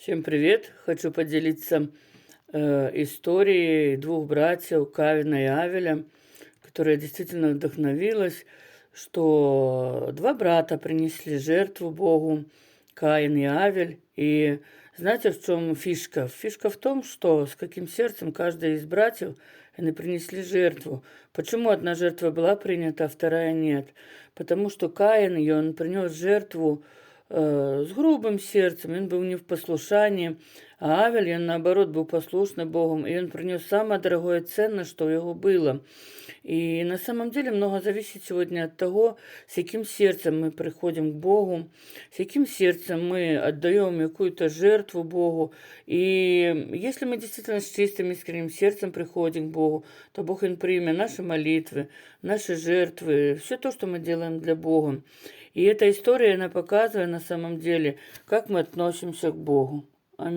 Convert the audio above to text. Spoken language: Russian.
Всем привет! Хочу поделиться историей двух братьев Каина и Авеля, которая действительно вдохновилась, что два брата принесли жертву Богу, Каин и Авель. И знаете, в чем фишка? Фишка в том, что с каким сердцем каждый из братьев они принесли жертву. Почему одна жертва была принята, а вторая нет? Потому что Каин, и он принес жертву с грубым сердцем, он был не в послушании, а Авель, он наоборот был послушный Богом, и он принес самое дорогое ценное, что у него было. И на самом деле много зависит сегодня от того, с каким сердцем мы приходим к Богу, с каким сердцем мы отдаем какую-то жертву Богу. И если мы действительно с чистым искренним сердцем приходим к Богу, то Бог Он примет наши молитвы, наши жертвы, все то, что мы делаем для Бога. И эта история, она показывает на самом деле, как мы относимся к Богу. Аминь.